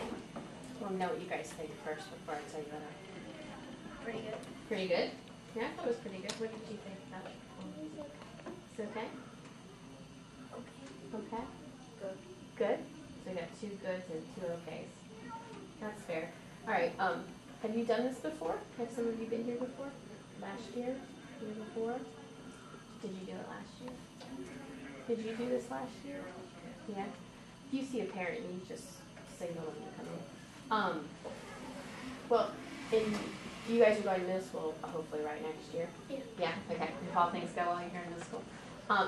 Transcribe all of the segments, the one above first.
I want to know what you guys think first before I tell you that. Pretty good. Pretty good? Yeah, I thought it was pretty good. What did you think about it? It's okay? Okay? Good. Good? So we got 2 goods and 2 okays. That's fair. All right, have you done this before? Have some of you been here before? Last year? Year before? Did you do it last year? Did you do this last year? Yeah? If you see a parent, you just signal them to come in. Well, you guys are going to middle school, hopefully, right, next year? Yeah. Yeah, okay. If all things go well, you're in middle school.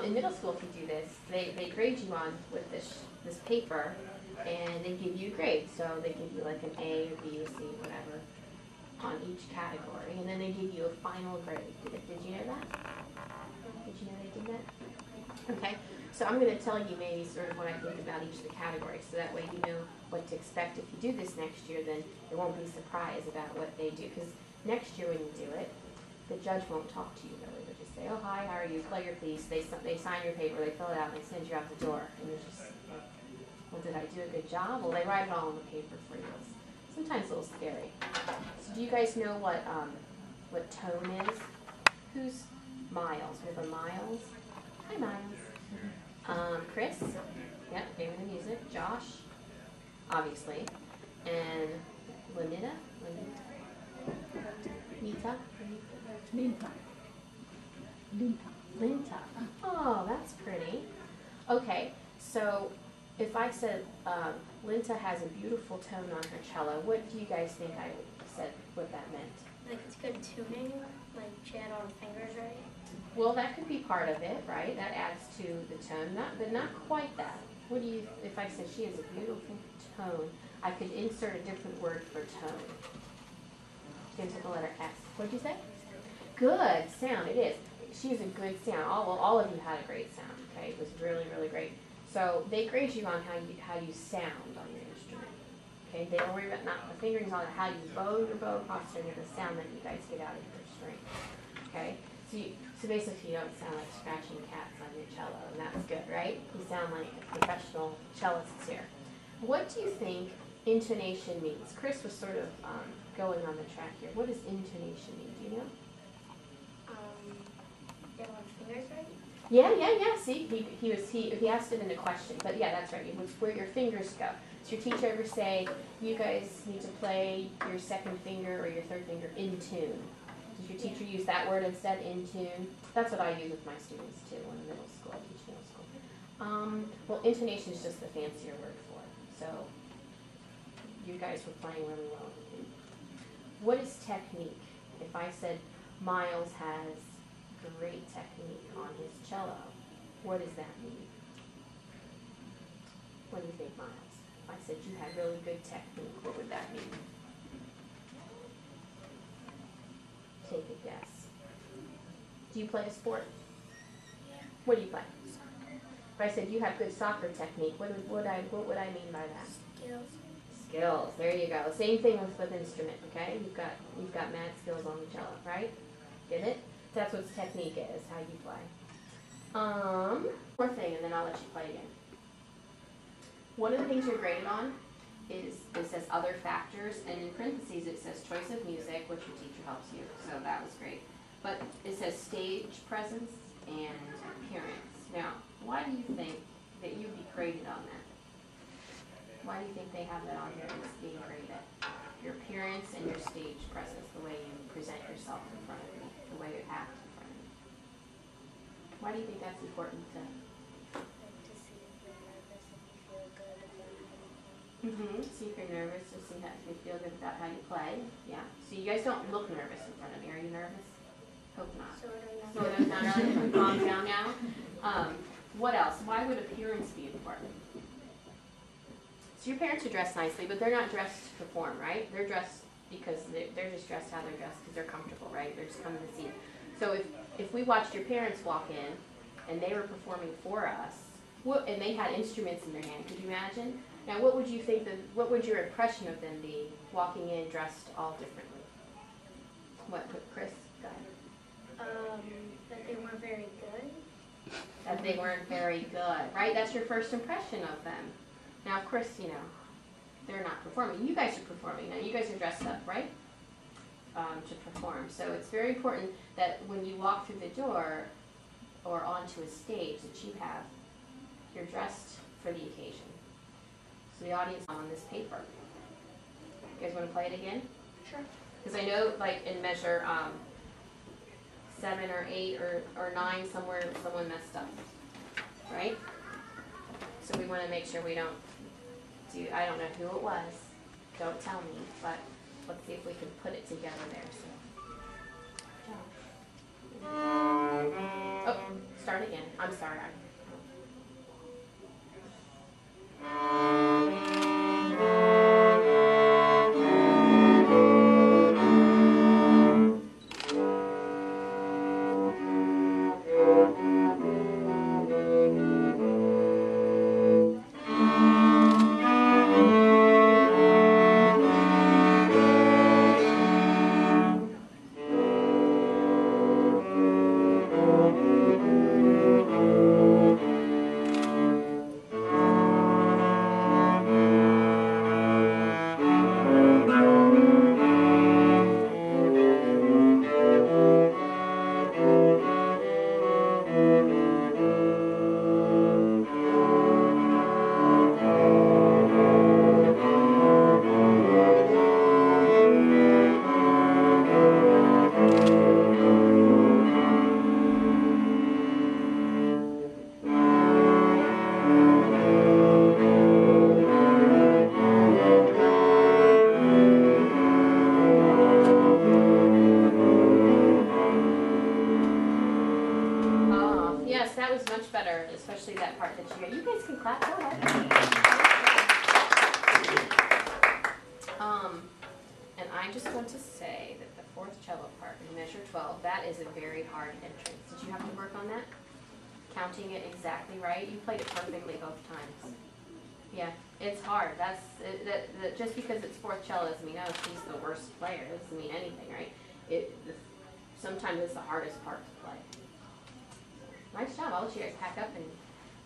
In middle school, if you do this, they grade you on with this paper, and they give you a grade. So they give you like an A or B or C, whatever, on each category, and then they give you a final grade. Did you know that? Did you know they did that? Okay. So I'm going to tell you maybe sort of what I think about each of the categories, so that way you know what to expect. If you do this next year, then there won't be a surprise about what they do. Because next year when you do it, the judge won't talk to you really. They'll just say, oh, hi, how are you? Play your piece. They sign your paper, they fill it out, and they send you out the door. And you're just like, well, did I do a good job? Well, they write it all on the paper for you. It's sometimes a little scary. So do you guys know what tone is? Who's Miles? We have a Miles. Hi, Miles. Chris, yeah, favorite of music. Josh, obviously, and Linda, Linta. Oh, that's pretty. Okay, so if I said Linta has a beautiful tone on her cello, what do you guys think I said what that meant? Like it's good tuning, like she had all the fingers right. Well, that could be part of it, right? That adds to the tone, but not quite that. What do you, if I said she has a beautiful tone, I could insert a different word for tone. Into the letter S. What did you say? Good sound, it is. She has a good sound. All of you had a great sound, okay? It was really, really great. So they grade you on how you sound on your instrument. Okay, they don't worry about not the fingerings on how you bow your bow across the sound that you guys get out of your string. Okay? So basically you don't sound like scratching cats on your cello, and that's good, right? You sound like professional cellists here. What do you think intonation means? Chris was sort of going on the track here. What does intonation mean? Do you know? Get all the fingers right? Yeah. See, he asked it in a question, but yeah, that's right. It was where your fingers go. Does your teacher ever say, you guys need to play your second finger or your third finger in tune? Does your teacher use that word instead, in tune? That's what I use with my students too in middle school. I teach middle school. Well, intonation is just the fancier word for it. So you guys were playing really well. What is technique? If I said Miles has great technique on his cello, what does that mean? What do you think, Miles? If I said you had really good technique, what would that mean? Take a guess. Do you play a sport? Yeah. What do you play? Soccer. If I said you have good soccer technique, what would I mean by that? Skills. Skills. There you go. Same thing with instrument. Okay, you've got mad skills on the cello, right? Get it? That's what technique is. How you play. More thing, and then I'll let you play again. One of the things you're graded on is it says other factors, and in parentheses it says choice of music, which your teacher helps you, so that was great. But it says stage presence and appearance. Now, why do you think that you'd be graded on that? Why do you think they have that on here as being graded? Your appearance and your stage presence, the way you present yourself in front of me, the way you act in front of me. Why do you think that's important to? See if you're nervous, to see if you feel good about how you play. Yeah. So you guys don't look nervous in front of me. Are you nervous? Hope not. Sort of. Not really. Calm down now. What else? Why would appearance be important? So your parents are dressed nicely, but they're not dressed to perform, right? They're dressed because they're just dressed how they're dressed because they're comfortable, right? They're just coming to see it. So if we watched your parents walk in and they were performing for us, and they had instruments in their hand, could you imagine? Now, what would you think? What would your impression of them be walking in dressed all differently? What, Chris? Go ahead. That they weren't very good. That they weren't very good, right? That's your first impression of them. Now, of course, they're not performing. You guys are performing now. You guys are dressed up, right? To perform. So it's very important that when you walk through the door or onto a stage that you're dressed for the occasion. So the audience on this paper. You guys want to play it again? Sure. Because I know, like in measure 7 or 8 or 9, somewhere someone messed up, right? So we want to make sure we don't do. I don't know who it was. Don't tell me, but let's see if we can put it together there. So. Oh, start again. I'm sorry. Especially that part that you guys can clap. Go ahead. And I just want to say that the 4th cello part in measure 12, that is a very hard entrance. Did you have to work on that? Counting it exactly right? You played it perfectly both times. Yeah, it's hard. Just because it's 4th cello doesn't mean, oh, she's the worst player. It doesn't mean anything, right? Sometimes it's the hardest part to play. Nice job. I'll let you guys pack up and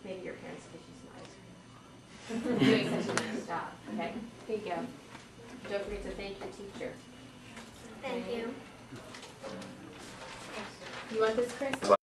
maybe your parents give you some ice cream. You're doing such a nice job. Okay? Here you go. Don't forget to thank your teacher. Thank you. You want this, Chris?